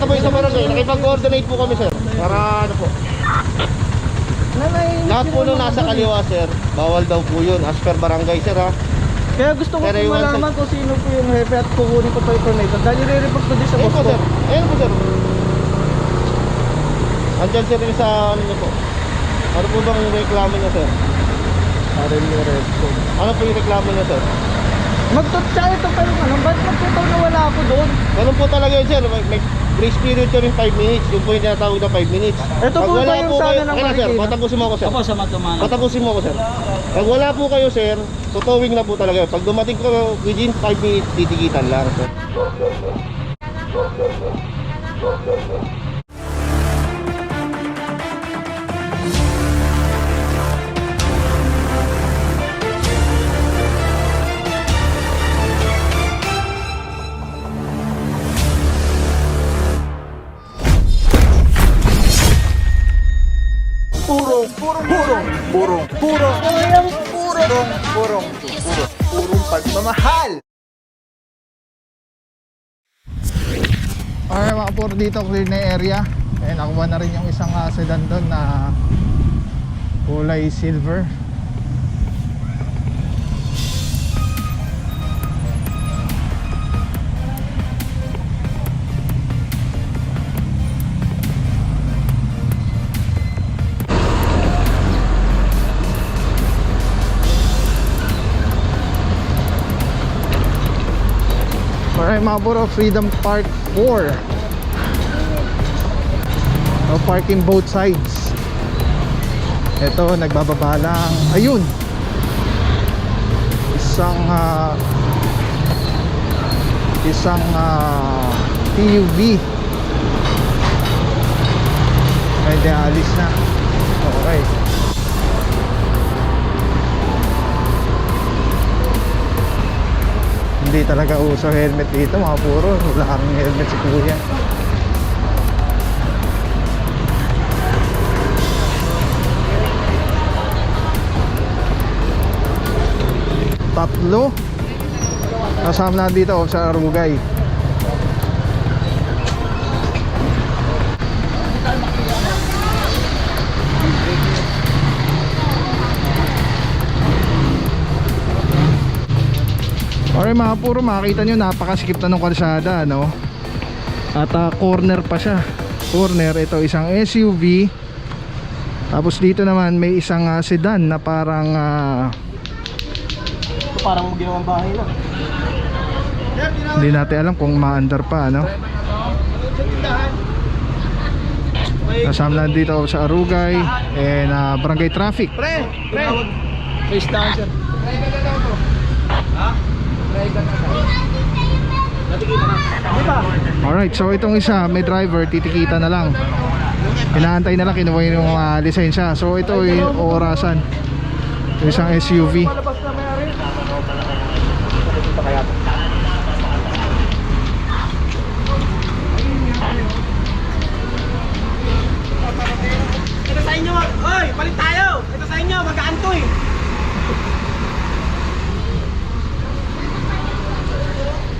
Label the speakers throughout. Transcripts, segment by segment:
Speaker 1: nakasabay sa barangay. Nakipag-coordinate po kami, sir. Para ano po. Lahat po nung nasa kaliwa, sir, bawal daw po yun as per barangay, sir, ha.
Speaker 2: Kaya gusto ko
Speaker 1: Pero
Speaker 2: po malaman kung sino po yung hepe at kukunin ko pa information. Dahil i-report ko din sa boss
Speaker 1: po,
Speaker 2: ko.
Speaker 1: sir. Ayun po, sir. Andyan, sir, yung sa ano niyo po. Ano po bang reklamo niya, sir? Ano po yung reklamo niya, sir?
Speaker 2: Magtutsa ito pero ano, ba't magtutaw na wala ako doon?
Speaker 1: Ganun po talaga yun, sir. May grace period kami 5 minutes. Yung po yung tinatawag na 5 minutes.
Speaker 2: Ito po ba yung sana ng
Speaker 1: Marikina? Sir, patapusin mo ako, sir.
Speaker 3: Opo, sa Matumano.
Speaker 1: Patapusin mo ako, sir. Pag wala po kayo, sir, tutowing na po talaga. Pag dumating ko within 5 minutes, titikitan lang, sir.
Speaker 2: Purong pagmamahal.
Speaker 4: Alright mga puro, dito clear na yung area. Eh, nakuha na rin yung isang sedan doon na kulay silver. Alright mga puro, Freedom Park 4. No parking both sides. Ito, nagbababa lang. Ayun, isang TUV. Ay, di alis na. Okay. Hindi talaga uso helmet dito mga puro. Wala kang helmet si kuya. Tatlo kasama na dito sa Arugay. Okay mga puro, makikita nyo napakasikip na ng kalsada, no? At corner pa siya. Corner, ito isang SUV. Tapos dito naman may isang sedan na parang
Speaker 2: Parang ginawang bahay na.
Speaker 4: hindi natin alam kung maandar pa, no? Kasama na dito sa Arugay and barangay traffic.
Speaker 2: Face down, sir.
Speaker 4: Alright, so itong isa may driver, titikita na lang. Inaantay na lang, kinuha yung lisensya. So ito yung orasan. Ito isang SUV.
Speaker 2: Palabas na may ari. Ito sa inyo. Hoy, palit tayo. Ito sa inyo, mag-aanto eh.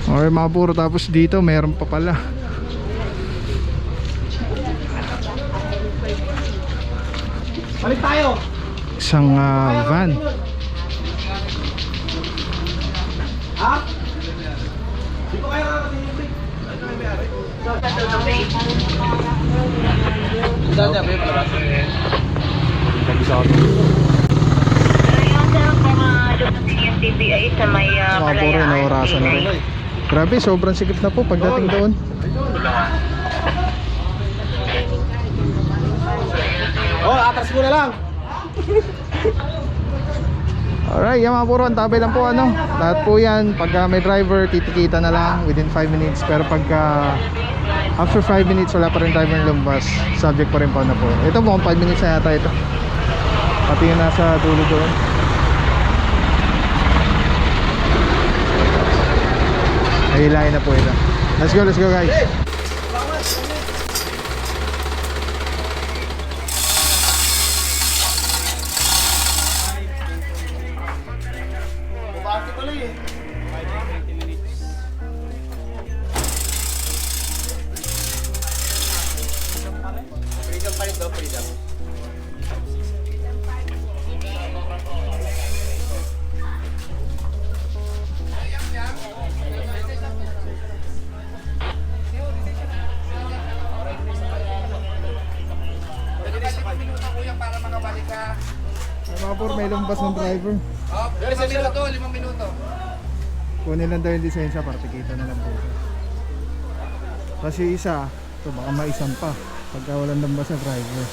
Speaker 4: Okay mga puro, tapos dito meron pa pala.
Speaker 2: Palit tayo.
Speaker 4: Isang van.
Speaker 2: Ha? Di ko kayo nakakasinin. Ito may may-ari. Saan niya? May palabas.
Speaker 4: Mga puro, inaurasan na rin. Grabe, sobrang sikip na po pagdating doon.
Speaker 2: Oh, atras mo na lang.
Speaker 4: Alright, yan mga puro, antabay lang po ano. Lahat po yan, pagka may driver, titikita na lang within 5 minutes. Pero pagka after 5 minutes, wala pa rin driver na lumabas, subject pa rin po na po. Ito mukhang 5 minutes na yata ito. Pati yung nasa dulo doon. Nahilahin na po ito. Let's go guys.
Speaker 2: Bumati pala eh.
Speaker 4: Ay, mga puro, may lumbas ng driver.
Speaker 2: Pero sa minuto, 5 minuto.
Speaker 4: Kunin lang daw yung lisensya para tikita na lang po. Kasi isa, ito baka maisan pa pagka walang lumbas na driver.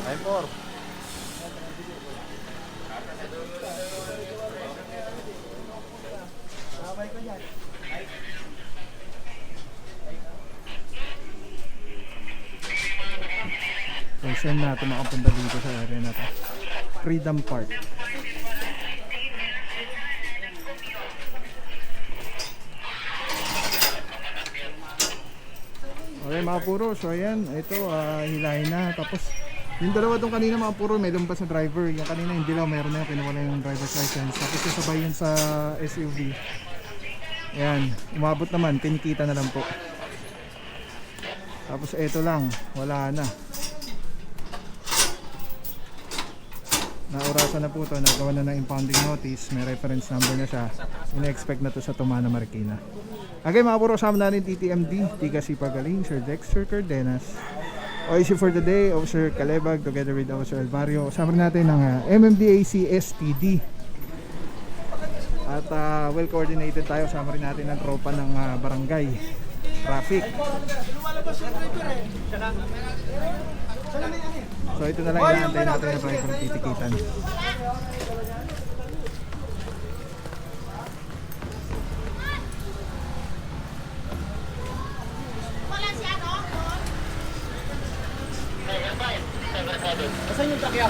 Speaker 1: Time for.
Speaker 4: So send natin makapunta dito sa area na to. Freedom Park. Okay mga puro, so ayan, ito hilahin na. Tapos yung dalawa doon kanina mga puro, may lumpas na driver. Yung kanina hindi lang, meron na yung kinuwala yung driver's license. Tapos kasabay yun sa SUV. Ayan, umabot naman, tinikita na lang po. Tapos ito lang, wala na. Naurasan na po ito, nagawa na ng impounding notice, may reference number na siya. Ina-expect na to sa Tumana, Marikina. Okay mga puro, kasama natin TTMD, Tika Sipagaling, Sir Dexter Cardenas. OIC for the day, Officer Calebag together with Officer Alvario. Kasama rin natin ng MMDAC SPD. At well coordinated tayo, kasama rin natin ng tropa ng barangay traffic. So ito na lang inaantay natin na driver titikitan.
Speaker 2: Asan yung takya?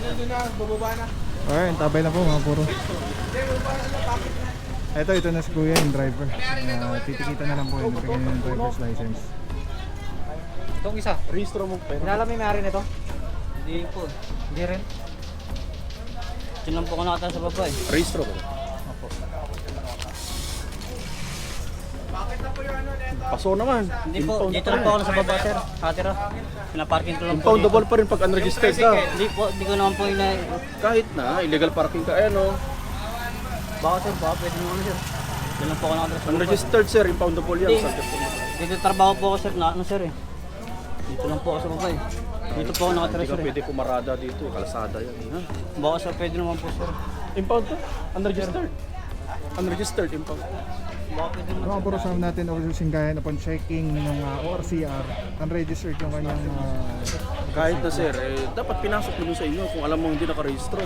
Speaker 2: Nandun na, bubaba na.
Speaker 4: Alright, tabay na po mga puro. Ito na si Kuya, yung driver. Titikitan na lang po yung bigyan ng driver's license.
Speaker 2: Itong isa.
Speaker 1: Registro mo pero.
Speaker 2: Inalam mo yung may-ari nito?
Speaker 3: Hindi po.
Speaker 2: Hindi rin.
Speaker 3: Diyan lang po ako nakatala sa baba eh.
Speaker 1: Registro mo.
Speaker 3: Opo.
Speaker 1: Paso naman.
Speaker 3: Hindi po. Dito lang po ako sa baba sir. Nakatira. Pinaparking ko lang po.
Speaker 1: Impoundable pa rin pag unregistered ka.
Speaker 3: Hindi po. Hindi ko naman po
Speaker 1: Kahit na, illegal parking ka. Ayan o.
Speaker 3: Baka sir. Baka pwede naman sir. Diyan lang po ako nakatira sa baba.
Speaker 1: Unregistered sir, impoundable yan.
Speaker 3: Dito trabaho po ako sir. Ano sir eh. Dito lang po ako sa baba eh. Dito po ako nakatira
Speaker 1: Hindi ka
Speaker 3: sir eh.
Speaker 1: pwede pumarada dito. Kalsada yan. Ha?
Speaker 3: Baka sir pwede naman po sir.
Speaker 1: Impound to? Unregistered? Unregistered impound.
Speaker 3: Baka pwede naman.
Speaker 4: Mga puro, kasama natin Officer Singgayan upon checking ng ORCR, unregistered yung kanyang
Speaker 1: Kahit na sir, dapat pinasok mo dun sa inyo kung alam mo hindi nakarehistro.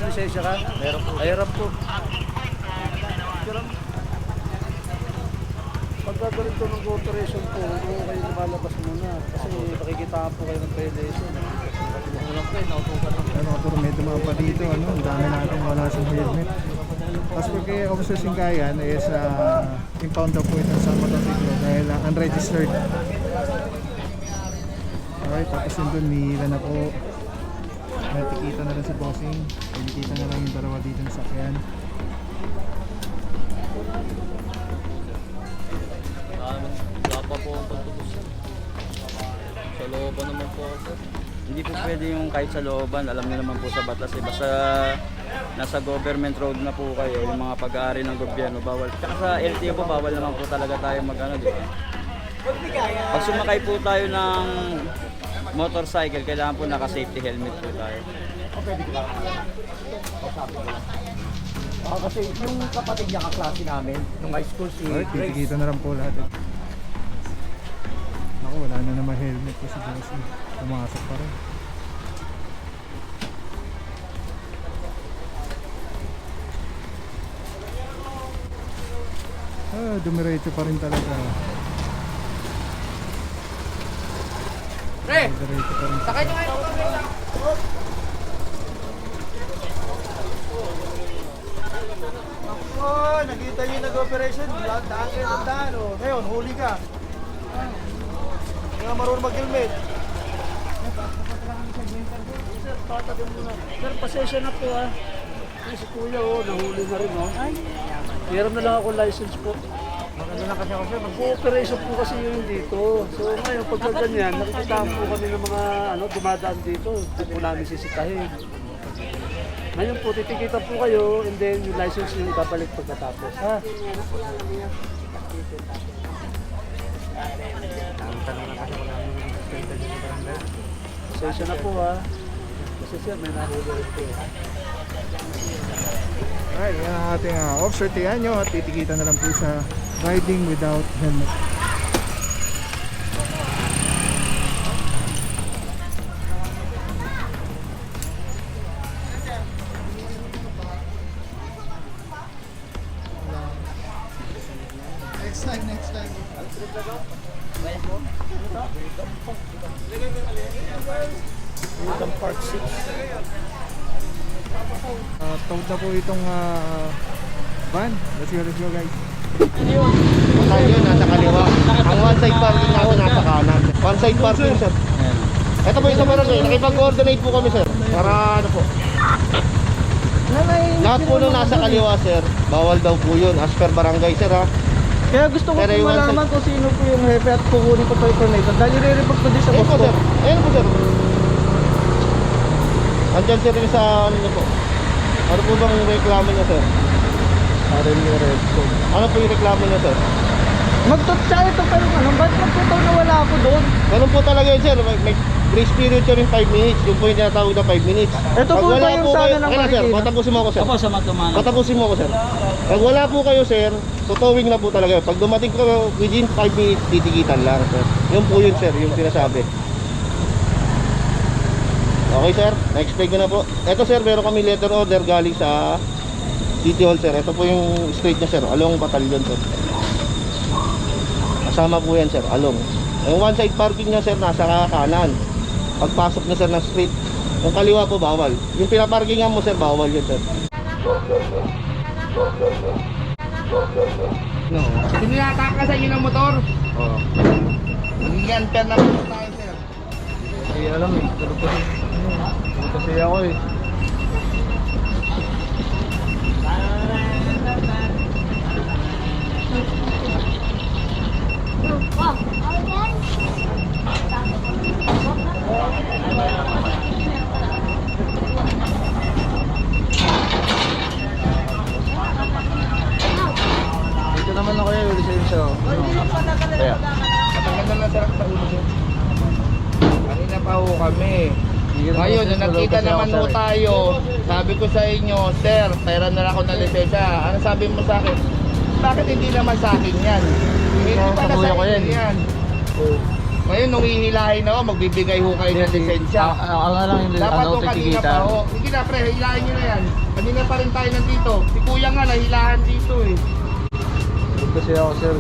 Speaker 2: Lisensya ka? Meron po. Ayarap po. Pagka ganito ng authorization po, kung kayo lumalabas muna. Kasi nakikitaan po kayo ng violation. Walang po, nautukan lang.
Speaker 4: Pero mga puro, may dumaan pa dito, ano, ang dami natin wala sa helmet. Tapos pag kay Officer Singgayan is impound daw po ito sa motorsiklo dahil unregistered. Alright, tapos yun dun, nihila na po. Natikita na lang si Bossing. Nakikita na lang yung dalawa dito ng sakyan.
Speaker 3: Wala pa po ang pagtubos sir. Sa looban naman po ako sir. Hindi po pwede yung kahit sa looban. Alam niyo naman po sa batas eh. Basta nasa government road na po kayo, yung mga pag-aari ng gobyerno, bawal. Tsaka sa LTO po, bawal naman po talaga tayo mag-ano, di ba? Pag sumakay po tayo ng motorcycle, kailangan po naka-safety helmet po tayo.
Speaker 2: Kasi yung kapatid niya kaklase namin, nung high school si
Speaker 4: Alright, titikita na lang po lahat. Ako, wala na naman helmet ko si Bossing. Pumasok pa rin. Dumiretso pa rin talaga.
Speaker 2: Pre!
Speaker 4: Dumiretso pa rin.
Speaker 2: Sakay niyo kayo. Oh, nakita niyo yung nag-operation, daan kayo ng daan, oh. Ngayon, huli ka. Hindi nga marunong mag-helmet. Sir, patagin muna. Sir, pasensya na po ah. Ay, si Kuya, oh, nahuli na rin, oh. Meron na lang ako license po. Maganda na kasi ako, sir. Mag-operation po kasi yun dito. So ngayon, pagka ganyan, nakikita po kami ng mga dumadaan dito. Hindi po namin sisitahin. Ngayon po, titikitan po kayo and then yung license yung ibabalik pagkatapos. Ha? Pasensya na po ha. Kasi sir, may nahuli rin po.
Speaker 4: Alright, yan ang ating officer. Tiyan nyo at titikita na lang po sa riding without helmet. Next time, next time.
Speaker 2: Welcome part 6.
Speaker 4: Tawag na po itong van. Let's go guys.
Speaker 1: Saan yun? Nasa kaliwa. Ang one side parking natin nasa kanan. One side parking, sir. Ito po yung sa barangay. Nakipag-coordinate po kami, sir. Para ano po. Lahat po nung nasa kaliwa, sir. Bawal daw po yun. As per barangay, sir, ha.
Speaker 2: Kaya gusto ko
Speaker 1: Pero
Speaker 2: po
Speaker 1: yung one
Speaker 2: malaman kung sino po yung hepe at kukunin ko pa yung information. Dahil i-report ko din sa
Speaker 1: Ayun
Speaker 2: boss
Speaker 1: po,
Speaker 2: ko.
Speaker 1: sir. Ayun po, sir. Andyan, sir, yung sa ano niyo po. Ano po bang reklamo niya, sir? Ano po yung reklamo niya, sir?
Speaker 2: Magtutsa ito pero ano, ba't magtutaw na wala ako doon?
Speaker 1: Ganun po talaga yun, sir. May grace period yun yung 5 minutes. Yung po yung tinatawag na 5 minutes.
Speaker 2: Ito po ba yung sana ng
Speaker 1: Okay na, sir.
Speaker 2: Marikina?
Speaker 1: Patapusin mo ako, sir.
Speaker 3: Opo, sa Matumanan.
Speaker 1: Patapusin mo ako, sir. Pag wala po kayo, sir, totowing na po talaga. Pag dumating ko within 5 minutes, titikitan lang, sir. Yun po yun, sir, yung sinasabi. Okay, sir. Na-explain ko na po. Ito, sir, meron kami letter order galing sa City Hall, sir. Ito po yung street niya, sir. Along Batalyon, sir. Kasama po yan, sir. Along. Yung one side parking niya, sir, nasa kanan. Pagpasok niya, sir, ng street. Yung kaliwa po, bawal. Yung pinaparkingan mo, sir, bawal yun, sir. No. Pinilata ka sa inyo ng motor? Oo. Magiging unfair na po tayo, sir.
Speaker 2: Hindi alam eh. Pero kasi ako eh. Dito naman ako yung lisensya.
Speaker 1: Kaya. Matagal na sir sa ulo, sir. Kanina pa ho kami. Ngayon, nung nakita naman ho tayo, sabi ko sa inyo, sir, pera na lang ako ng lisensya. Ano sabi mo sa akin? Bakit hindi naman sa akin yan? Hindi pala sa akin yan. Ngayon, nung hihilahin ako, magbibigay ho kayo ng lisensya.
Speaker 3: Ako na lang yung
Speaker 1: Dapat ho kanina pa ho. Sige na, pre, hilahin nyo na yan. Kanina pa rin tayo nandito. Si kuya nga, nahilahan dito eh.
Speaker 2: Kasi ako sir.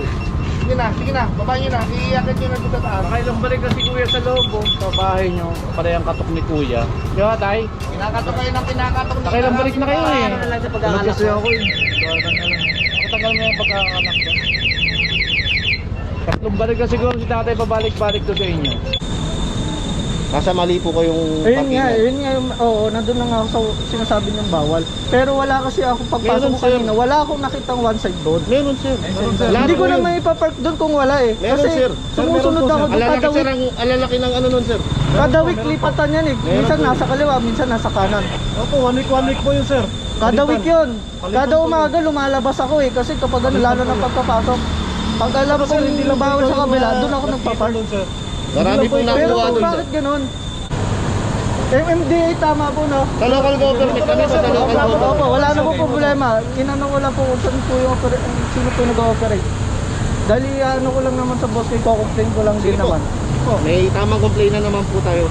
Speaker 1: Sige na, baba nyo na. Iiakit nyo na dito sa taas.
Speaker 2: Nakailang balik na si Kuya sa loob oh, sa bahay nyo. Parehang katok ni Kuya. Di ba tay?
Speaker 1: Kinakatok kayo ng kinakatok.
Speaker 2: Nakailang balik na kayo eh.
Speaker 3: lang sa
Speaker 2: Tulad kasi ako eh. Matagal mo yung pagkakanak ko. Tatlong balik na siguro si tatay pabalik-balik to sa inyo.
Speaker 1: Nasa mali po ko yung
Speaker 2: Ayun nga yung, oo, nandun na nga ako sa sinasabi niyang bawal. Pero wala kasi ako pagpasok
Speaker 1: Meron,
Speaker 2: ko
Speaker 1: sir.
Speaker 2: kanina, wala akong nakitang one side doon.
Speaker 1: Meron, sir. Lahat
Speaker 2: Hindi ko
Speaker 1: po
Speaker 2: na
Speaker 1: yun.
Speaker 2: may ipapark doon kung wala eh.
Speaker 1: Meron,
Speaker 2: Kasi
Speaker 1: sir.
Speaker 2: sumusunod ako doon
Speaker 1: Alalaki,
Speaker 2: kada
Speaker 1: sir,
Speaker 2: week.
Speaker 1: ang alalaki ng ano nun, sir.
Speaker 2: Kada week lipatan yan eh. Minsan
Speaker 1: po.
Speaker 2: nasa kaliwa, minsan nasa kanan.
Speaker 5: Opo, one week po yun, sir.
Speaker 2: Kada week yun. Kada umaga lumalabas ako eh. Kasi kapag ano, lalo ng pagpapasok. Pag alam kong bawal sa kabila, doon ako nagpapark.
Speaker 5: Sir.
Speaker 1: Marami po
Speaker 2: Pero
Speaker 1: nakuha dun, sir.
Speaker 2: bakit ganun? MMDA tama po no?
Speaker 1: Sa local government, kami po sa local government.
Speaker 2: Opo, wala na po problema. Inano ko lang po kung saan po yung sino po nag-ooperate. Dahil ano ko lang naman sa boss ko, i-complain ko lang din
Speaker 1: Sige po.
Speaker 2: naman.
Speaker 1: May tamang complaint na naman po tayo.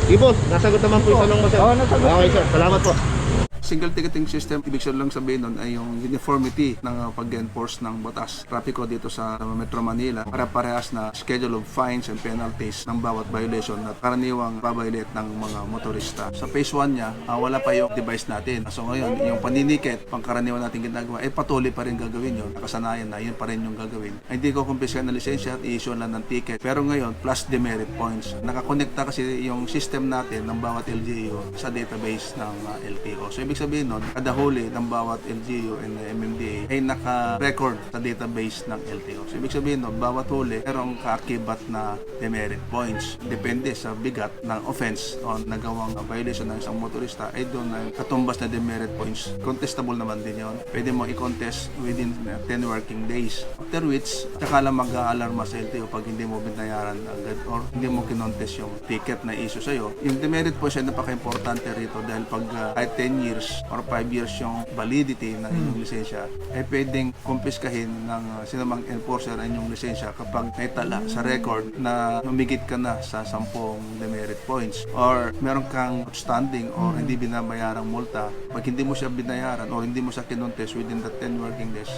Speaker 1: Sige po, nasagot naman po yung tanong mo, sir.
Speaker 2: Oo, nasagot.
Speaker 1: Okay, sir. Salamat po.
Speaker 6: Single ticketing system, ibig lang sabihin nun ay yung uniformity ng pag-enforce ng batas. Trapiko dito sa Metro Manila, para-parehas na schedule of fines and penalties ng bawat violation na karaniwang babaylet ng mga motorista. Sa phase 1 niya, wala pa yung device natin. So ngayon, yung paninikit, pangkaraniwan natin ginagawa, patuloy pa rin gagawin yun. Nakasanayan na, yun pa rin yung gagawin. Hindi ko kumpiska ng lisensya at i-issue lang ng ticket. Pero ngayon, plus demerit points. Nakakonekta kasi yung system natin ng bawat LGU sa database ng LTO. So ibig sabihin nun, kada huli ng bawat LGU and MMDA ay naka-record sa database ng LTO. So ibig sabihin nun, bawat huli merong kaakibat na demerit points. Depende sa bigat ng offense o nagawang violation ng isang motorista ay doon na katumbas na demerit points. Contestable naman din yun. Pwede mo i-contest within 10 working days. After which, saka lang mag-aalarma sa LTO pag hindi mo binayaran agad or hindi mo kinontest yung ticket na issue sa'yo. Yung demerit points ay napaka-importante rito dahil pag kahit 10 years or 5 years yung validity ng inyong lisensya ay pwedeng kumpiskahin ng sinamang enforcer ang inyong lisensya kapag may tala sa record na humigit ka na sa 10 demerit points or meron kang outstanding or hindi binabayarang multa. Pag hindi mo siya binayaran o hindi mo siya kinontest within the 10 working days,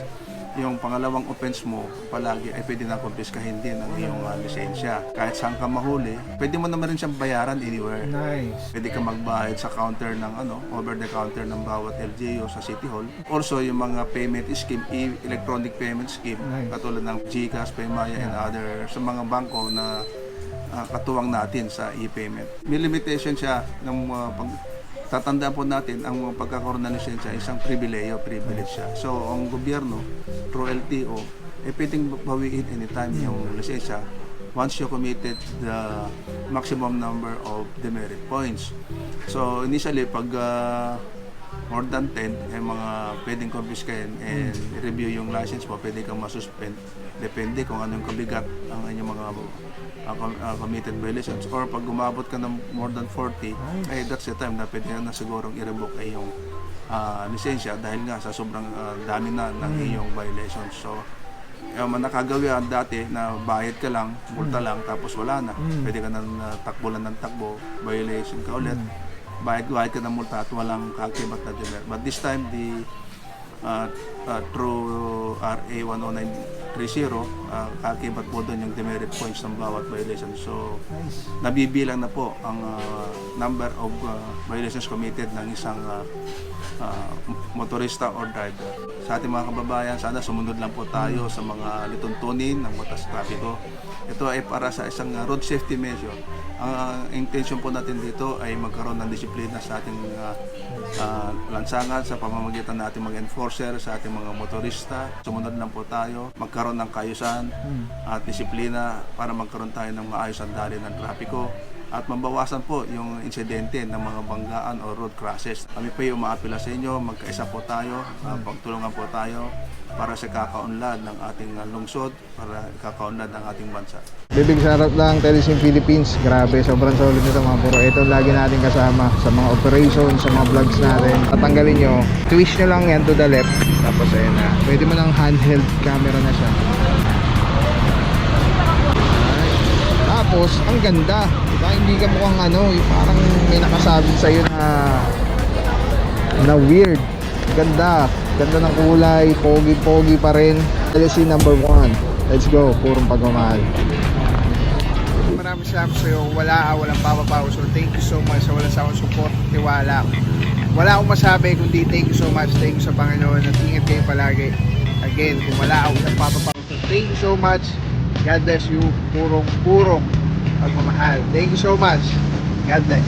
Speaker 6: yung pangalawang offense mo palagi ay pwede na kumpiskahin din ang iyong lisensya. Kahit saan ka mahuli, pwede mo naman rin siyang bayaran anywhere.
Speaker 4: Nice.
Speaker 6: Pwede ka magbayad sa counter ng over the counter ng bawat LGU sa City Hall. Also, yung mga payment scheme, electronic payment scheme,
Speaker 4: Nice.
Speaker 6: katulad ng GCash, Paymaya, and other sa mga bangko na katuwang natin sa e-payment. May limitation siya ng tatandaan po natin ang pagkakaroon ng lisensya isang privilege siya. So, ang gobyerno, through LTO, pwedeng bawiin anytime yung lisensya once you committed the maximum number of demerit points. So, initially, pag more than 10, mga pwedeng confiscahin and review yung license mo, pwede kang masuspend. Depende kung anong kabigat ang inyong mga committed violations. Or pag umabot ka ng more than 40, that's the time na pwede na sigurong i-revoke ay yung lisensya dahil nga sa sobrang dami na ng iyong violations. So, nakagawi dati na bayad ka lang, multa lang, tapos wala na. Pwede ka nang takbo lang ng takbo, violation ka ulit. Bayad ka ng multa at walang kaakibat na demerit. But this time, through RA 10930, kaakibat po doon yung demerit points ng bawat violation. So, nabibilang na po ang number of violations committed ng isang motorista or driver. Sa ating mga kababayan, sana sumunod lang po tayo sa mga lituntunin ng batas trapiko. Ito ay para sa isang road safety measure. Ang intention po natin dito ay magkaroon ng disiplina sa ating lansangan sa pamamagitan ng ating mga enforcer, sa ating mga motorista. Sumunod lang po tayo, magkaroon ng kaayusan at disiplina para magkaroon tayo ng maayos ang daloy ng trapiko at mabawasan po yung insidente ng mga banggaan o road crashes. Kami po yung umaapila sa inyo, magkaisa po tayo, pagtulungan po tayo para sa kakaunlad ng ating lungsod, para kakaunlad ng ating bansa.
Speaker 4: Bibig sarap lang, Telesim Philippines. Grabe, sobrang solid nito mga bro. Ito lagi natin kasama sa mga operations, sa mga vlogs natin. Tatanggalin nyo, twist nyo lang yan to the left. Tapos ayun na. Pwede mo ng handheld camera na siya. Tapos, ang ganda. Diba? Hindi ka mukhang yung parang may nakasabi sa'yo na weird. Ganda. Ganda ng kulay. Pogi-pogi pa rin. LSC number 1. Let's go. Purong pagmamahal. Maraming salamat sa'yo. Walang papapaw. So thank you so much sa walang sawang support, tiwala. Wala akong masabi kundi thank you so much. Thank you sa Panginoon at ingat kayo palagi. Again, kung wala akong papapaw. So thank you so much. God bless you. Purong pagmamahal. Thank you so much. God bless.